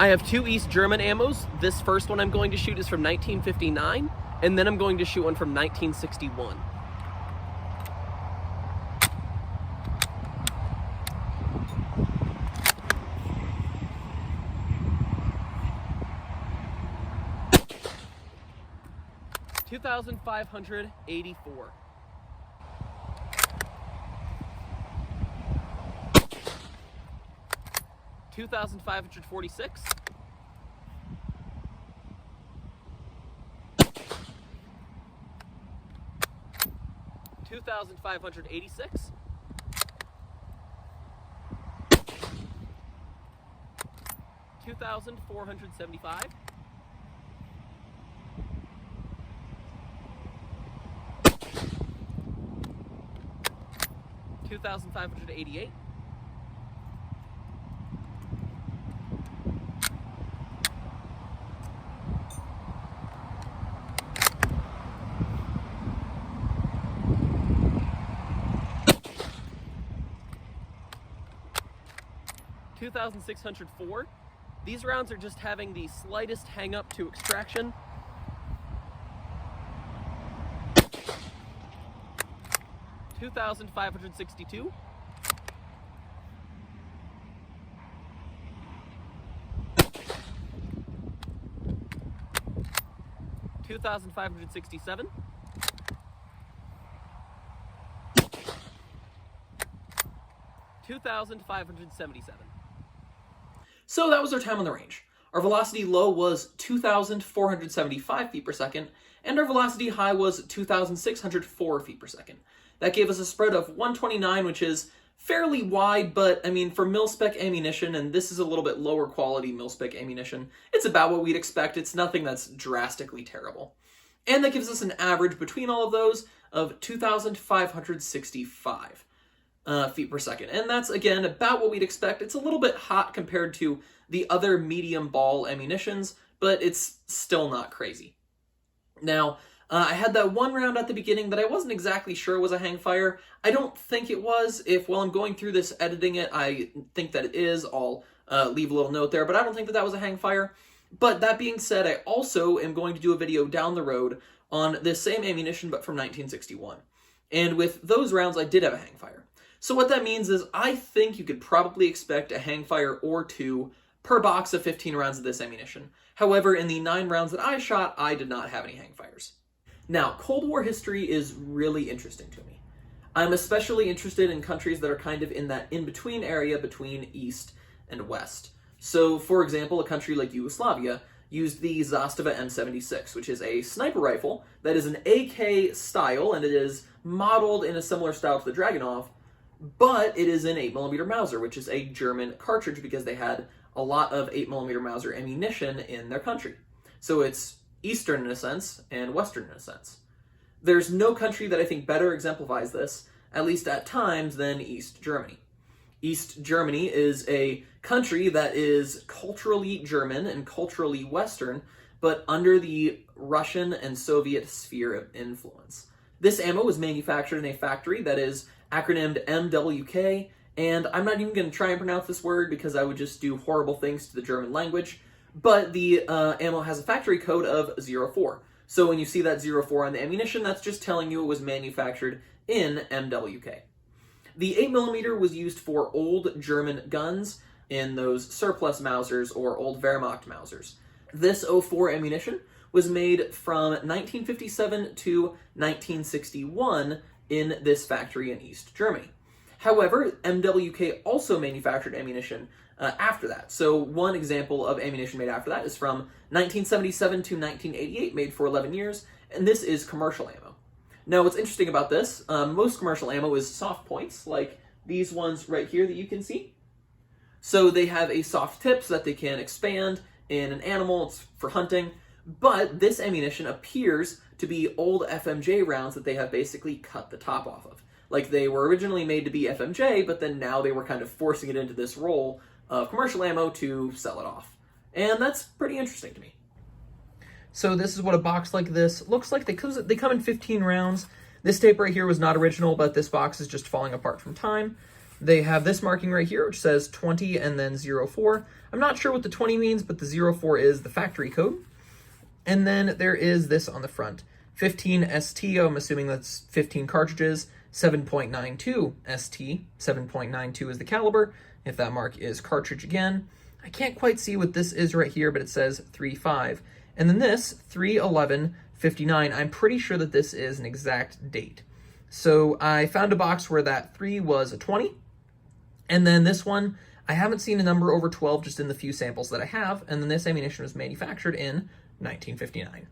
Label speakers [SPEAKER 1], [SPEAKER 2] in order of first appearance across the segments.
[SPEAKER 1] have two East German ammos. This first one I'm going to shoot is from 1959, and then I'm going to shoot one from 1961. $2,584. $2,546. $2,586. $2,475. $2,588. $2,604. These rounds are just having the slightest hang up to extraction. $2,562. $2,567. $2,577. So that was our time on the range. Our velocity low was 2,475 feet per second, and our velocity high was 2,604 feet per second. That gave us a spread of 129, which is fairly wide, but I mean, for mil-spec ammunition, and this is a little bit lower quality mil-spec ammunition, it's about what we'd expect. It's nothing that's drastically terrible. And that gives us an average between all of those of 2,565 feet per second. And that's, again, about what we'd expect. It's a little bit hot compared to the other medium ball ammunitions, but it's still not crazy. Now, I had that one round at the beginning that I wasn't exactly sure was a hangfire. I don't think it was. If, while I'm going through this, editing it, I think that it is, I'll leave a little note there, but I don't think that that was a hangfire. But that being said, I also am going to do a video down the road on this same ammunition, but from 1961. And with those rounds, I did have a hangfire. So what that means is I think you could probably expect a hangfire or two per box of 15 rounds of this ammunition. However, in the 9 rounds that I shot, I did not have any hangfires. Now, Cold War history is really interesting to me. I'm especially interested in countries that are kind of in that in-between area between East and West. So, for example, a country like Yugoslavia used the Zastava M76, which is a sniper rifle that is an AK style, and it is modeled in a similar style to the Dragunov, but it is an 8mm Mauser, which is a German cartridge because they had a lot of 8mm Mauser ammunition in their country. So it's Eastern in a sense, and Western in a sense. There's no country that I think better exemplifies this, at least at times, than East Germany. East Germany is a country that is culturally German and culturally Western, but under the Russian and Soviet sphere of influence. This ammo was manufactured in a factory that is acronymed MWK, and I'm not even going to try and pronounce this word because I would just do horrible things to the German language, but the ammo has a factory code of 04. So when you see that 04 on the ammunition, that's just telling you it was manufactured in MWK. The 8mm was used for old German guns in those surplus Mausers or old Wehrmacht Mausers. This 04 ammunition was made from 1957 to 1961 in this factory in East Germany. However, MWK also manufactured ammunition after that. So one example of ammunition made after that is from 1977 to 1988, made for 11 years, and this is commercial ammo. Now, what's interesting about this, most commercial ammo is soft points, like these ones right here that you can see. So they have a soft tip so that they can expand in an animal, it's for hunting, but this ammunition appears to be old FMJ rounds that they have basically cut the top off of. Like they were originally made to be FMJ, but then now they were kind of forcing it into this role of commercial ammo to sell it off. And that's pretty interesting to me. So this is what a box like this looks like. They come in 15 rounds. This tape right here was not original, but this box is just falling apart from time. They have this marking right here, which says 20 and then 04. I'm not sure what the 20 means, but the 04 is the factory code. And then there is this on the front, 15 ST, I'm assuming that's 15 cartridges, 7.92 ST, 7.92 is the caliber, if that mark is cartridge again. I can't quite see what this is right here, but it says 3.5. And then this, 3/11/59, I'm pretty sure that this is an exact date. So I found a box where that 3 was a 20, and then this one, I haven't seen a number over 12 just in the few samples that I have, and then this ammunition was manufactured in 1959.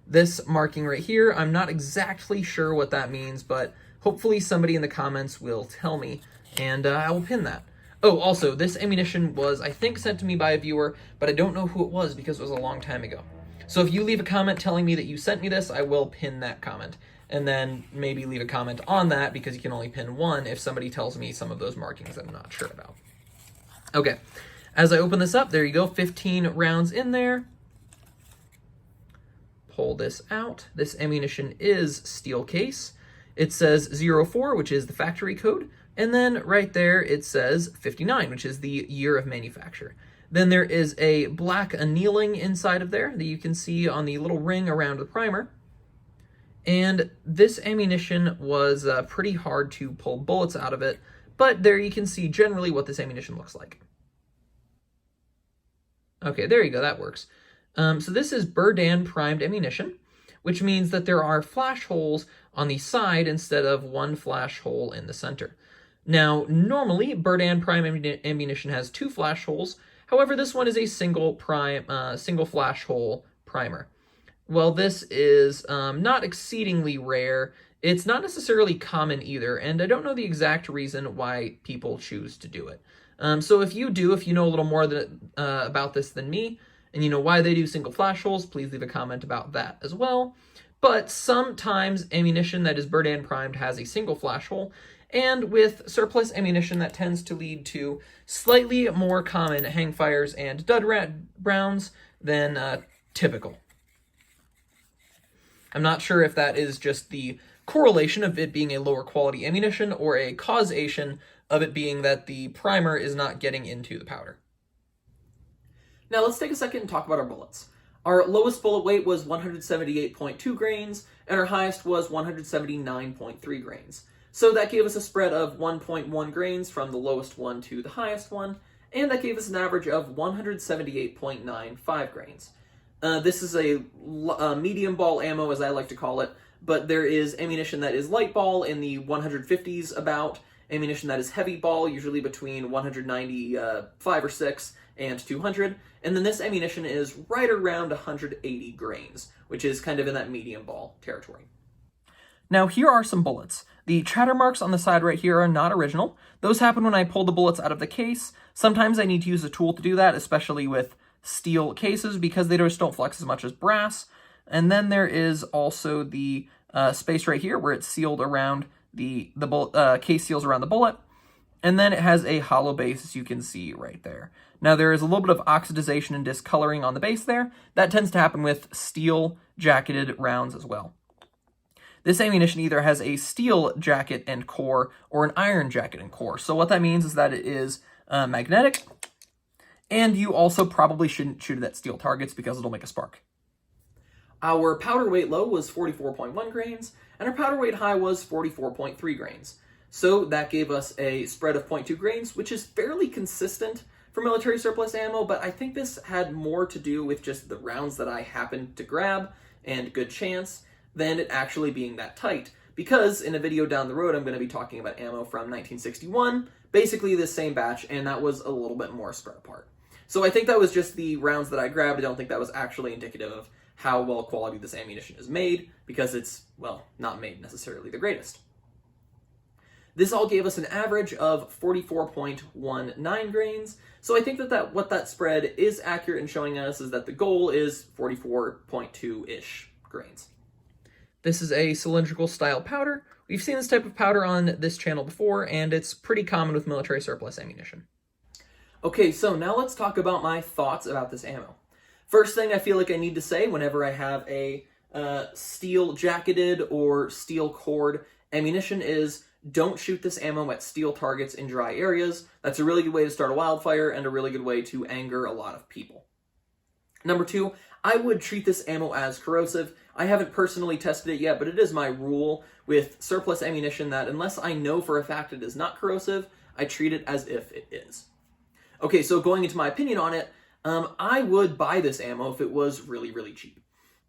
[SPEAKER 1] This marking right here, I'm not exactly sure what that means, but hopefully somebody in the comments will tell me, and I will pin that. Oh, also, this ammunition was, I think, sent to me by a viewer, but I don't know who it was because it was a long time ago. So if you leave a comment telling me that you sent me this, I will pin that comment. And then maybe leave a comment on that, because you can only pin one if somebody tells me some of those markings that I'm not sure about. Okay, as I open this up, there you go, 15 rounds in there. Pull this out. This ammunition is steel case. It says 04, which is the factory code, and then right there it says 59, which is the year of manufacture. Then there is a black annealing inside of there that you can see on the little ring around the primer. And this ammunition was pretty hard to pull bullets out of it, but there you can see generally what this ammunition looks like. Okay, there you go, that works. So this is Berdan primed ammunition, which means that there are flash holes on the side instead of one flash hole in the center. Now, normally, Berdan prime ammunition has 2 flash holes. However, this one is a single flash hole primer. Well, this is not exceedingly rare. It's not necessarily common either, and I don't know the exact reason why people choose to do it. So if you know a little more about this than me, and you know why they do single flash holes, please leave a comment about that as well. But sometimes ammunition that is Berdan primed has a single flash hole, and with surplus ammunition that tends to lead to slightly more common hangfires and dud rounds than typical. I'm not sure if that is just the correlation of it being a lower quality ammunition or a causation of it being that the primer is not getting into the powder. Now let's take a second and talk about our bullets. Our lowest bullet weight was 178.2 grains, and our highest was 179.3 grains. So that gave us a spread of 1.1 grains from the lowest one to the highest one, and that gave us an average of 178.95 grains. This is a medium ball ammo, as I like to call it, but there is ammunition that is light ball in the 150s about, ammunition that is heavy ball, usually between 195 or 6 and 200, and then this ammunition is right around 180 grains, which is kind of in that medium ball territory. Now here are some bullets. The chatter marks on the side right here are not original. Those happen when I pull the bullets out of the case. Sometimes I need to use a tool to do that, especially with steel cases, because they just don't flex as much as brass. And then there is also the space right here where it's sealed around the bullet, case seals around the bullet. And then it has a hollow base, as you can see right there. Now there is a little bit of oxidization and discoloring on the base there. That tends to happen with steel jacketed rounds as well. This ammunition either has a steel jacket and core or an iron jacket and core. So what that means is that it is magnetic, and you also probably shouldn't shoot it at steel targets because it'll make a spark. Our powder weight low was 44.1 grains, and our powder weight high was 44.3 grains. So that gave us a spread of 0.2 grains, which is fairly consistent for military surplus ammo, but I think this had more to do with just the rounds that I happened to grab and good chance than it actually being that tight. Because in a video down the road, I'm going to be talking about ammo from 1961, basically the same batch, and that was a little bit more spread apart. So I think that was just the rounds that I grabbed. I don't think that was actually indicative of how well quality this ammunition is made, because it's, well, not made necessarily the greatest. This all gave us an average of 44.19 grains, so I think that what that spread is accurate in showing us is that the goal is 44.2-ish grains. This is a cylindrical style powder. We've seen this type of powder on this channel before, and it's pretty common with military surplus ammunition. Okay, so now let's talk about my thoughts about this ammo. First thing I feel like I need to say whenever I have a steel jacketed or steel cored ammunition is don't shoot this ammo at steel targets in dry areas. That's a really good way to start a wildfire and a really good way to anger a lot of people. Number 2, I would treat this ammo as corrosive. I haven't personally tested it yet, but it is my rule with surplus ammunition that unless I know for a fact it is not corrosive, I treat it as if it is. Okay, so going into my opinion on it, I would buy this ammo if it was really, really cheap.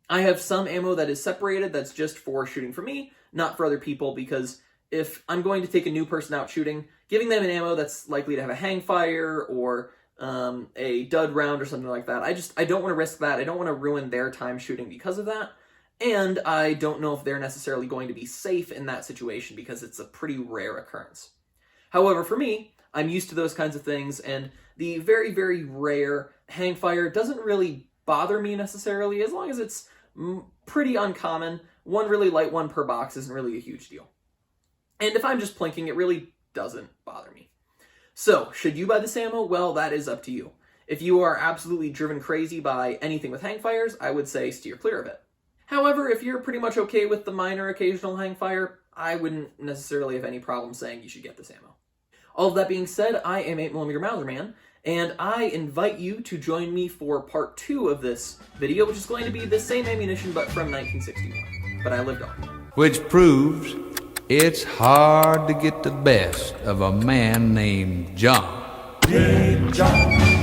[SPEAKER 1] I have some ammo that is separated that's just for shooting for me, not for other people, because if I'm going to take a new person out shooting, giving them an ammo that's likely to have a hang fire or a dud round or something like that, I don't want to risk that. I don't want to ruin their time shooting because of that. And I don't know if they're necessarily going to be safe in that situation because it's a pretty rare occurrence. However, for me, I'm used to those kinds of things, and the very, very rare hang fire doesn't really bother me necessarily, as long as it's pretty uncommon. One really light one per box isn't really a huge deal. And if I'm just plinking, it really doesn't bother me. So, should you buy this ammo? Well, that is up to you. If you are absolutely driven crazy by anything with hang fires, I would say steer clear of it. However, if you're pretty much okay with the minor occasional hang fire, I wouldn't necessarily have any problem saying you should get this ammo. All of that being said, I am 8mm Mauser Man, and I invite you to join me for part 2 of this video, which is going to be the same ammunition but from 1961. But I lived on.
[SPEAKER 2] Which proves it's hard to get the best of a man named John.
[SPEAKER 3] Big John.